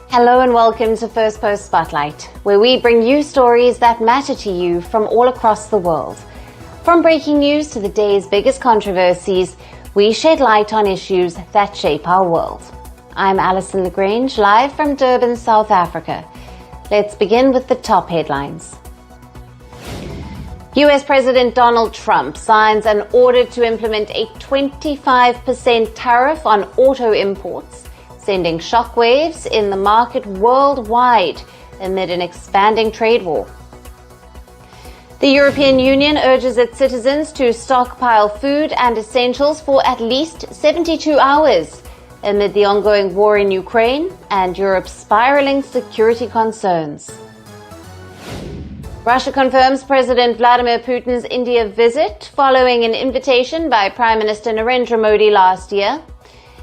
Hello and welcome to Firstpost Spotlight, where we bring you stories that matter to you from all across the world. From breaking news to the day's biggest controversies, we shed light on issues that shape our world. I'm Alison Lagrange, live from Durban, South Africa. Let's begin with the top headlines. US President Donald Trump signs an order to implement a 25% tariff on auto imports, sending shockwaves in the market worldwide amid an expanding trade war. The European Union urges its citizens to stockpile food and essentials for at least 72 hours amid the ongoing war in Ukraine and Europe's spiraling security concerns. Russia confirms President Vladimir Putin's India visit following an invitation by Prime Minister Narendra Modi last year.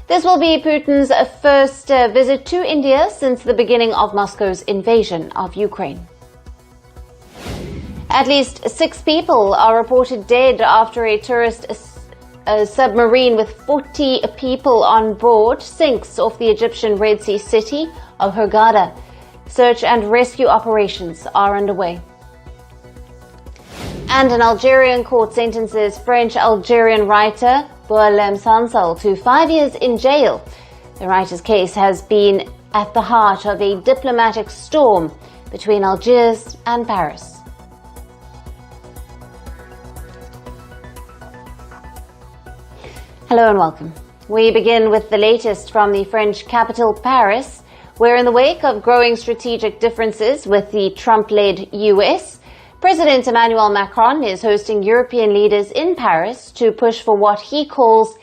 This will be Putin's first visit to India since the beginning of Moscow's invasion of Ukraine. At least 6 people are reported dead after a tourist submarine with 40 people on board sinks off the Egyptian Red Sea city of Hurghada. Search and rescue operations are underway. And an Algerian court sentences French-Algerian writer Boualem Sansal to 5 years in jail. The writer's case has been at the heart of a diplomatic storm between Algiers and Paris. Hello and welcome. We begin with the latest from the French capital, Paris, where in the wake of growing strategic differences with the Trump-led US, President Emmanuel Macron is hosting European leaders in Paris to push for what he calls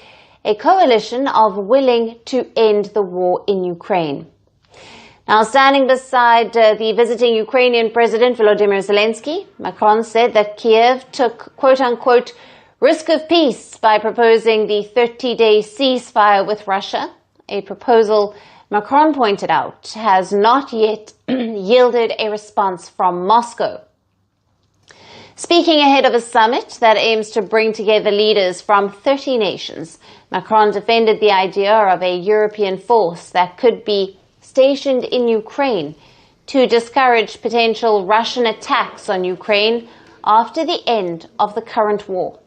a coalition of willing to end the war in Ukraine. Now, standing beside the visiting Ukrainian President Volodymyr Zelensky, Macron said that Kiev took quote-unquote risk of peace by proposing the 30-day ceasefire with Russia, a proposal Macron pointed out has not yet yielded a response from Moscow. Speaking ahead of a summit that aims to bring together leaders from 30 nations, Macron defended the idea of a European force that could be stationed in Ukraine to discourage potential Russian attacks on Ukraine after the end of the current war.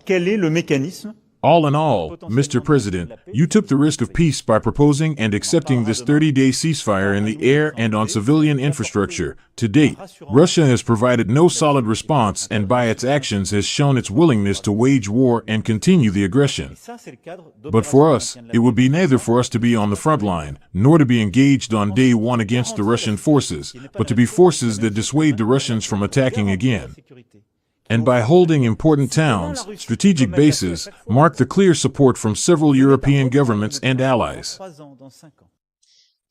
Quel est le mécanisme? All in all, Mr. President, you took the risk of peace by proposing and accepting this 30-day ceasefire in the air and on civilian infrastructure. To date, Russia has provided no solid response and by its actions has shown its willingness to wage war and continue the aggression. But for us, it would be neither for us to be on the front line, nor to be engaged on day one against the Russian forces, but to be forces that dissuade the Russians from attacking again. And by holding important towns, strategic bases, mark the clear support from several European governments and allies.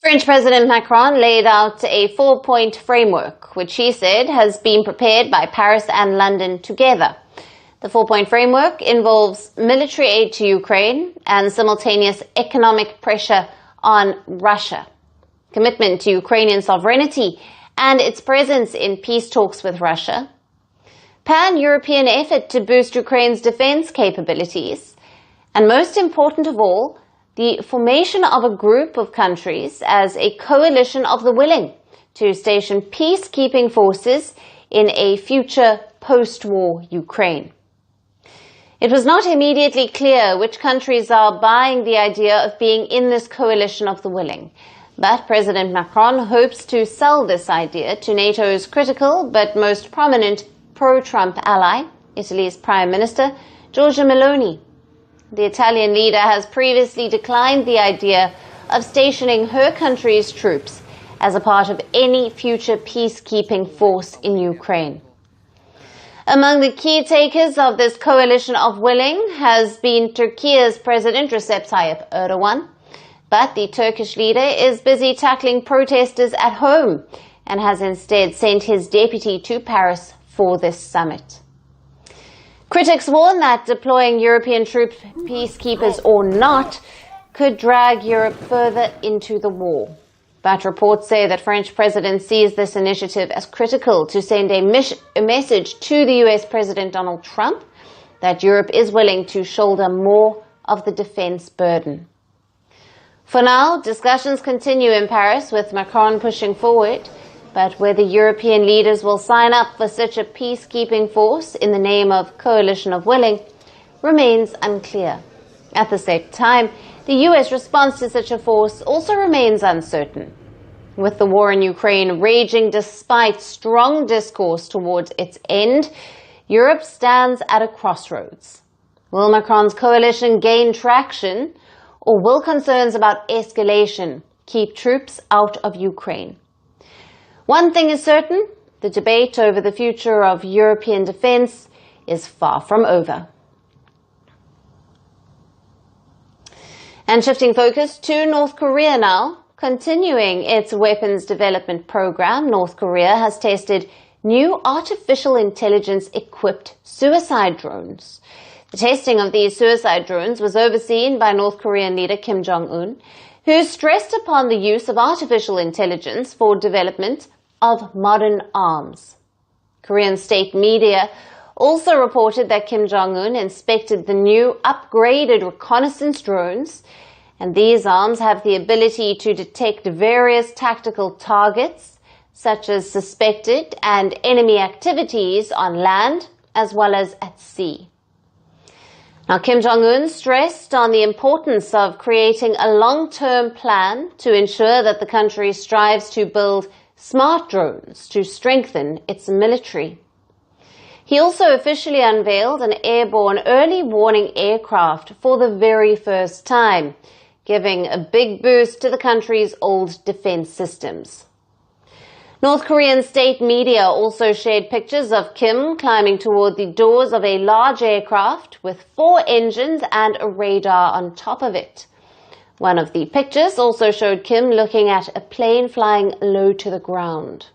French President Macron laid out a 4-point framework, which he said has been prepared by Paris and London together. The 4-point framework involves military aid to Ukraine and simultaneous economic pressure on Russia, commitment to Ukrainian sovereignty and its presence in peace talks with Russia, pan-European effort to boost Ukraine's defense capabilities, and most important of all, the formation of a group of countries as a coalition of the willing to station peacekeeping forces in a future post-war Ukraine. It was not immediately clear which countries are buying the idea of being in this coalition of the willing, but President Macron hopes to sell this idea to NATO's critical but most prominent pro-Trump ally, Italy's Prime Minister, Giorgia Meloni. The Italian leader has previously declined the idea of stationing her country's troops as a part of any future peacekeeping force in Ukraine. Among the key takers of this coalition of willing has been Turkey's President Recep Tayyip Erdogan, but the Turkish leader is busy tackling protesters at home and has instead sent his deputy to Paris for this summit. Critics warn that deploying European troop peacekeepers or not could drag Europe further into the war. But reports say that French President sees this initiative as critical to send a message to the US President Donald Trump that Europe is willing to shoulder more of the defense burden. For now, discussions continue in Paris with Macron pushing forward, but whether European leaders will sign up for such a peacekeeping force in the name of coalition of willing remains unclear. At the same time, the US response to such a force also remains uncertain. With the war in Ukraine raging despite strong discourse towards its end, Europe stands at a crossroads. Will Macron's coalition gain traction, or will concerns about escalation keep troops out of Ukraine? One thing is certain, the debate over the future of European defense is far from over. And shifting focus to North Korea now. Continuing its weapons development program, North Korea has tested new artificial intelligence-equipped suicide drones. The testing of these suicide drones was overseen by North Korean leader Kim Jong-un, who stressed upon the use of artificial intelligence for development of modern arms. Korean state media also reported that Kim Jong-un inspected the new upgraded reconnaissance drones, and these arms have the ability to detect various tactical targets, such as suspected and enemy activities on land as well as at sea. Now, Kim Jong-un stressed on the importance of creating a long-term plan to ensure that the country strives to build smart drones to strengthen its military. He also officially unveiled an airborne early warning aircraft for the very first time, giving a big boost to the country's old defense systems. North Korean state media also shared pictures of Kim climbing toward the doors of a large aircraft with 4 engines and a radar on top of it. One of the pictures also showed Kim looking at a plane flying low to the ground.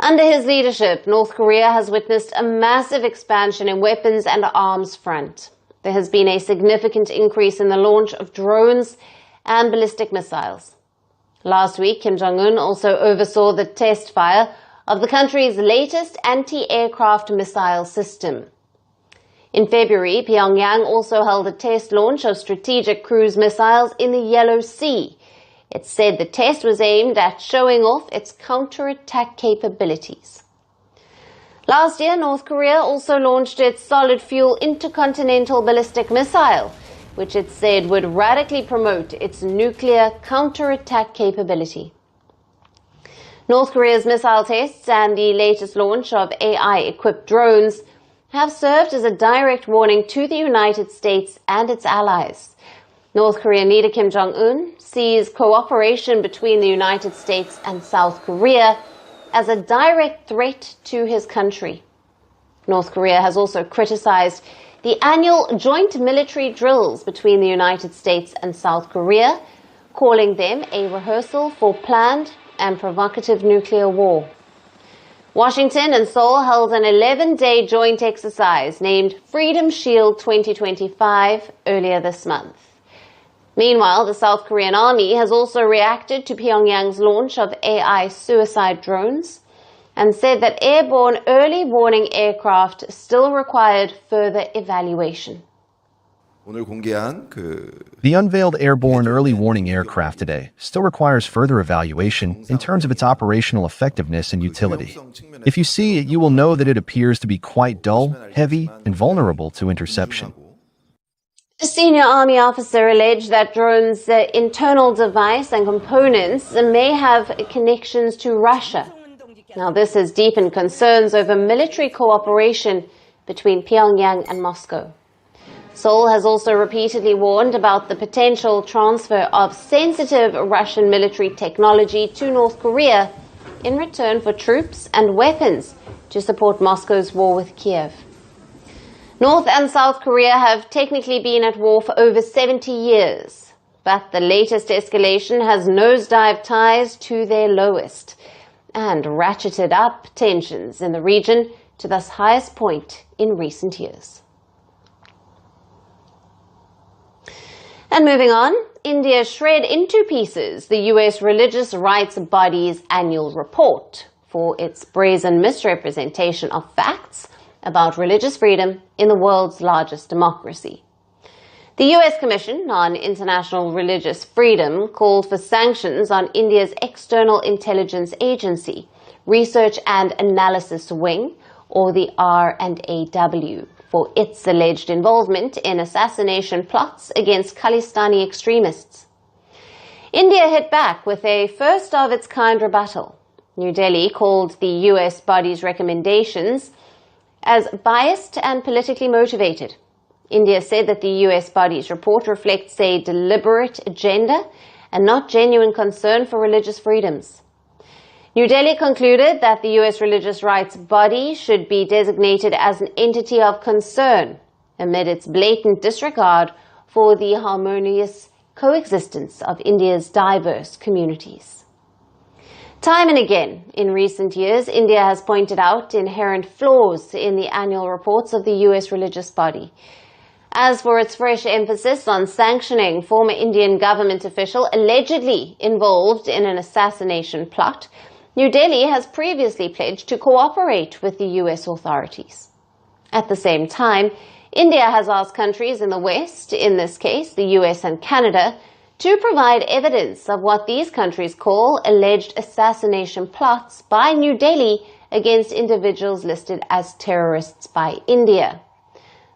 Under his leadership, North Korea has witnessed a massive expansion in weapons and arms front. There has been a significant increase in the launch of drones and ballistic missiles. Last week, Kim Jong-un also oversaw the test fire of the country's latest anti-aircraft missile system. In February, Pyongyang also held a test launch of strategic cruise missiles in the Yellow Sea. It said the test was aimed at showing off its counterattack capabilities. Last year, North Korea also launched its solid-fuel intercontinental ballistic missile, which it said would radically promote its nuclear counterattack capability. North Korea's missile tests and the latest launch of AI-equipped drones have served as a direct warning to the United States and its allies. North Korean leader Kim Jong-un sees cooperation between the United States and South Korea as a direct threat to his country. North Korea has also criticized the annual joint military drills between the United States and South Korea, calling them a rehearsal for planned and provocative nuclear war. Washington and Seoul held an 11-day joint exercise named Freedom Shield 2025 earlier this month. Meanwhile, the South Korean army has also reacted to Pyongyang's launch of AI suicide drones and said that airborne early warning aircraft still required further evaluation. The unveiled airborne early warning aircraft today still requires further evaluation in terms of its operational effectiveness and utility. If you see it, you will know that it appears to be quite dull, heavy, and vulnerable to interception. A senior army officer alleged that drones' internal device and components may have connections to Russia. Now, this has deepened concerns over military cooperation between Pyongyang and Moscow. Seoul has also repeatedly warned about the potential transfer of sensitive Russian military technology to North Korea in return for troops and weapons to support Moscow's war with Kiev. North and South Korea have technically been at war for over 70 years, but the latest escalation has nosedived ties to their lowest and ratcheted up tensions in the region to the highest point in recent years. And moving on, India shred into pieces the US religious rights body's annual report for its brazen misrepresentation of facts about religious freedom in the world's largest democracy. The US Commission on International Religious Freedom called for sanctions on India's External Intelligence Agency, Research and Analysis Wing, or the R&AW, for its alleged involvement in assassination plots against Khalistani extremists. India hit back with a first-of-its-kind rebuttal. New Delhi called the US body's recommendations as biased and politically motivated. India said that the US body's report reflects a deliberate agenda and not genuine concern for religious freedoms. New Delhi concluded that the US religious rights body should be designated as an entity of concern amid its blatant disregard for the harmonious coexistence of India's diverse communities. Time and again, in recent years, India has pointed out inherent flaws in the annual reports of the US religious body. As for its fresh emphasis on sanctioning former Indian government official allegedly involved in an assassination plot, New Delhi has previously pledged to cooperate with the US authorities. At the same time, India has asked countries in the West, in this case the US and Canada, to provide evidence of what these countries call alleged assassination plots by New Delhi against individuals listed as terrorists by India.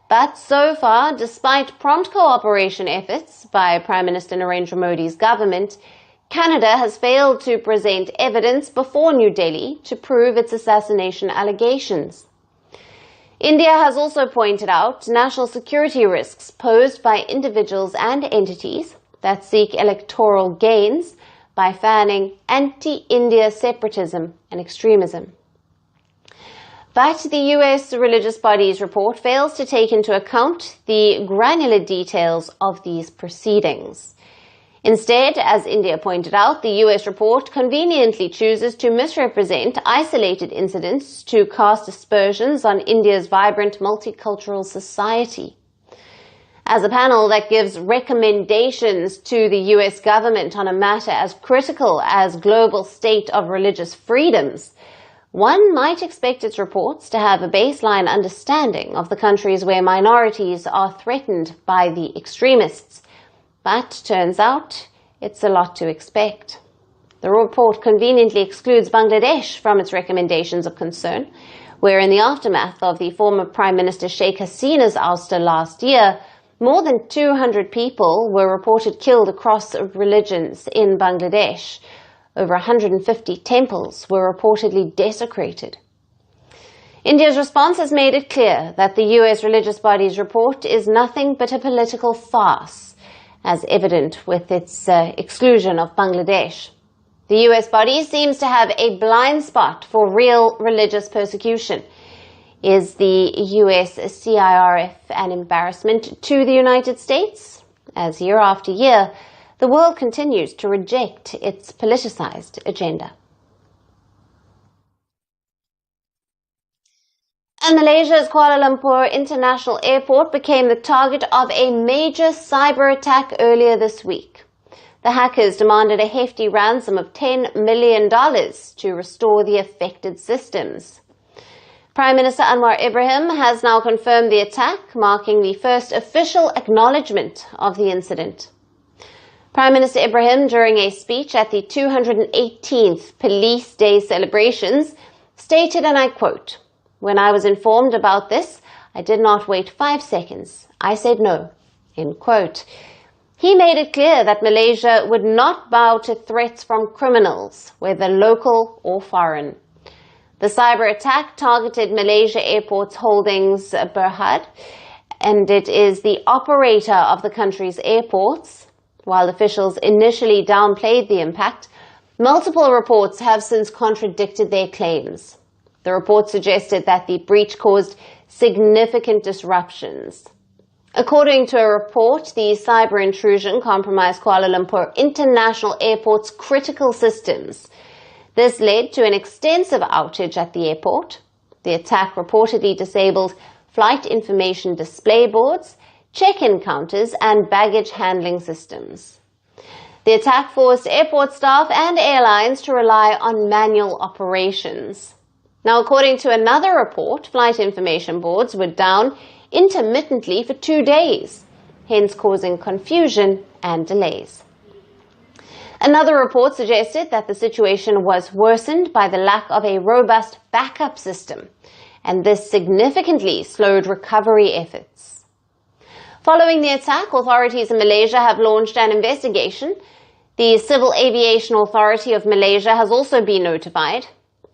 But so far, despite prompt cooperation efforts by Prime Minister Narendra Modi's government, Canada has failed to present evidence before New Delhi to prove its assassination allegations. India has also pointed out national security risks posed by individuals and entities that seek electoral gains by fanning anti-India separatism and extremism. But the US religious body's report fails to take into account the granular details of these proceedings. Instead, as India pointed out, the US report conveniently chooses to misrepresent isolated incidents to cast aspersions on India's vibrant multicultural society. As a panel that gives recommendations to the US government on a matter as critical as global state of religious freedoms, one might expect its reports to have a baseline understanding of the countries where minorities are threatened by the extremists. But turns out it's a lot to expect. The report conveniently excludes Bangladesh from its recommendations of concern, where in the aftermath of the former Prime Minister Sheikh Hasina's ouster last year, more than 200 people were reported killed across religions in Bangladesh. Over 150 temples were reportedly desecrated. India's response has made it clear that the US religious body's report is nothing but a political farce, as evident with its exclusion of Bangladesh. The US body seems to have a blind spot for real religious persecution. Is the US CIRF an embarrassment to the United States? As year after year, the world continues to reject its politicized agenda. And Malaysia's Kuala Lumpur International Airport became the target of a major cyber attack earlier this week. The hackers demanded a hefty ransom of $10 million to restore the affected systems. Prime Minister Anwar Ibrahim has now confirmed the attack, marking the first official acknowledgement of the incident. Prime Minister Ibrahim, during a speech at the 218th Police Day celebrations, stated, and I quote, "When I was informed about this, I did not wait 5 seconds. I said no." End quote. He made it clear that Malaysia would not bow to threats from criminals, whether local or foreign. The cyber attack targeted Malaysia Airports Holdings Berhad, and it is the operator of the country's airports. While officials initially downplayed the impact, multiple reports have since contradicted their claims. The report suggested that the breach caused significant disruptions. According to a report, the cyber intrusion compromised Kuala Lumpur International Airport's critical systems. This led to an extensive outage at the airport. The attack reportedly disabled flight information display boards, check-in counters, and baggage handling systems. The attack forced airport staff and airlines to rely on manual operations. Now, according to another report, flight information boards were down intermittently for 2 days, hence causing confusion and delays. Another report suggested that the situation was worsened by the lack of a robust backup system, and this significantly slowed recovery efforts. Following the attack, authorities in Malaysia have launched an investigation. The Civil Aviation Authority of Malaysia has also been notified.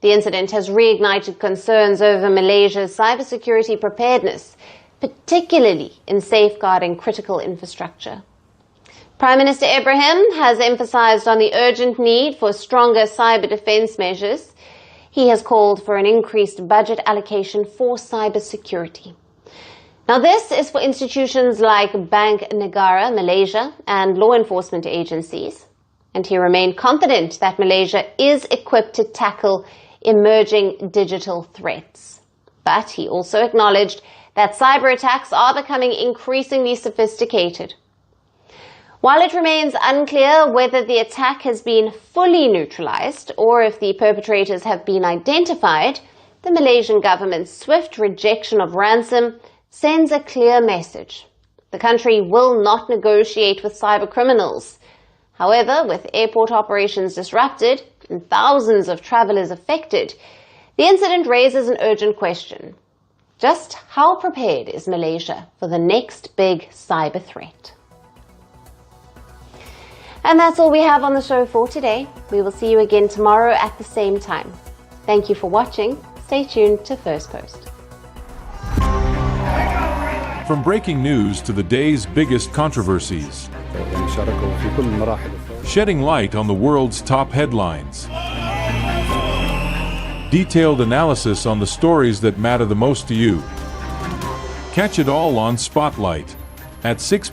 The incident has reignited concerns over Malaysia's cybersecurity preparedness, particularly in safeguarding critical infrastructure. Prime Minister Ibrahim has emphasized on the urgent need for stronger cyber defense measures. He has called for an increased budget allocation for cybersecurity. Now, this is for institutions like Bank Negara Malaysia and law enforcement agencies. And he remained confident that Malaysia is equipped to tackle emerging digital threats. But he also acknowledged that cyber attacks are becoming increasingly sophisticated. While it remains unclear whether the attack has been fully neutralized or if the perpetrators have been identified, the Malaysian government's swift rejection of ransom sends a clear message. The country will not negotiate with cyber criminals. However, with airport operations disrupted and thousands of travelers affected, the incident raises an urgent question. Just how prepared is Malaysia for the next big cyber threat? And that's all we have on the show for today. We will see you again tomorrow at the same time. Thank you for watching. Stay tuned to Firstpost. From breaking news to the day's biggest controversies, shedding light on the world's top headlines, detailed analysis on the stories that matter the most to you. Catch it all on Spotlight at 6